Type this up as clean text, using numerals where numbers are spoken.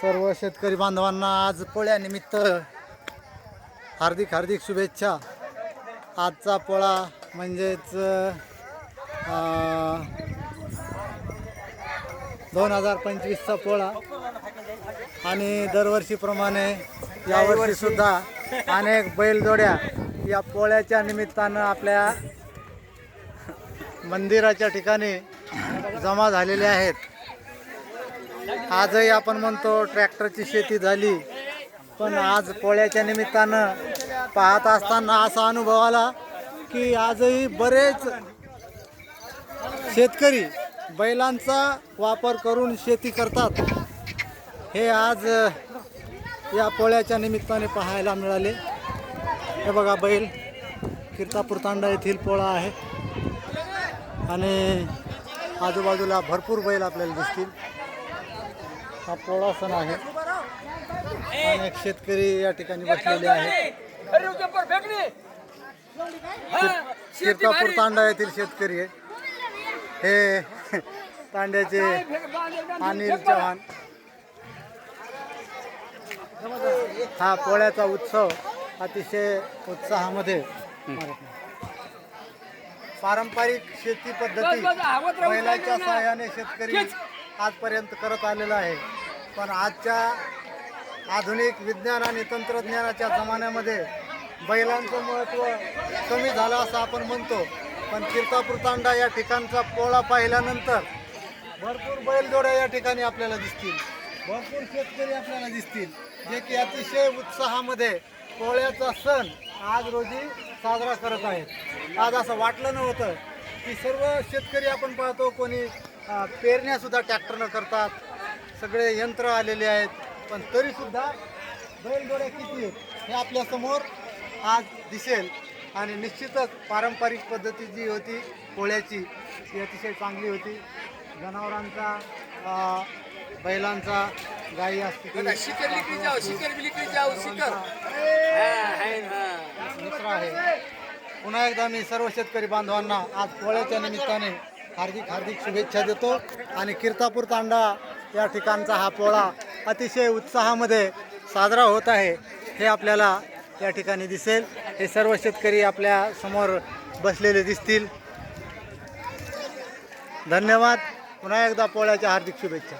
सर्व शेतकरी बांधवांना आज पोळ्यानिमित्त हार्दिक हार्दिक शुभेच्छा। आजचा पोळा म्हणजेच 2025चा पोळा आणि दरवर्षीप्रमाणे यावर्षी सुद्धा अनेक बैलजोड्या या पोळ्याच्या निमित्तानं आपल्या मंदिराच्या ठिकाणी जमा झालेले आहेत। आजही आपण म्हणतो ट्रॅक्टरची शेती झाली, पण आज पोळ्याच्या निमित्तानं पाहत असताना असा अनुभव आला की आजही बरेच शेतकरी बैलांचा वापर करून शेती करतात। हे आज या पोळ्याच्या निमित्ताने पाहायला मिळाले। हे बघा, बैल कीर्तापूर तांडा येथील पोळा आहे आणि आजूबाजूला भरपूर बैल आपल्याला दिसतील। हा पोळा सण आहे। अनेक शेतकरी या ठिकाणी बसलेले आहेत। कीर्तापूर तांडा येथील शेतकरी आहे हे तांड्याचे अनिल चव्हाण। हा पोळ्याचा उत्सव अतिशय उत्साहामध्ये पारंपरिक शेती पद्धती बैलाच्या सहाय्याने शेतकरी आजपर्यंत करत आलेला आहे। पण आजच्या आधुनिक विज्ञान आणि तंत्रज्ञानाच्या जमान्यामध्ये बैलांचं महत्त्व कमी झालं असं आपण म्हणतो। पण कीर्तापूर तांडा या ठिकाणचा पोळा पाहिल्यानंतर भरपूर बैलजोड्या या ठिकाणी आपल्याला दिसतील, भरपूर शेतकरी आपल्याला दिसतील जे की अतिशय उत्साहामध्ये पोळ्याचा सण आज रोजी साजरा करत आहेत। आज असं वाटलं नव्हतं की सर्व शेतकरी आपण पाहतो कोणी पेरण्यासुद्धा ट्रॅक्टरनं करतात, सगळे यंत्र आलेले आहेत, पण तरीसुद्धा बैलजोड्या किती आहेत हे आपल्यासमोर आज दिसेल। आणि निश्चितच पारंपरिक पद्धती जी होती पोळ्याची ती अतिशय चांगली होती। जनावरांचा, बैलांचा, गाई असतील, दुसरा आहे। पुन्हा एकदा मी सर्व शेतकरी बांधवांना आज पोळ्याच्या निमित्ताने हार्दिक हार्दिक शुभेच्छा देतो। आणि कीर्तापूर तांडा या ठिकाणचा हा पोळा अतिशय उत्साहामध्ये साजरा होत आहे हे आपल्याला या ठिकाणी दिसेल। हे सर्व शेतकरी आपल्या समोर बसलेले दिसतील। धन्यवाद। पुन्हा एकदा पोळ्याच्या हार्दिक शुभेच्छा।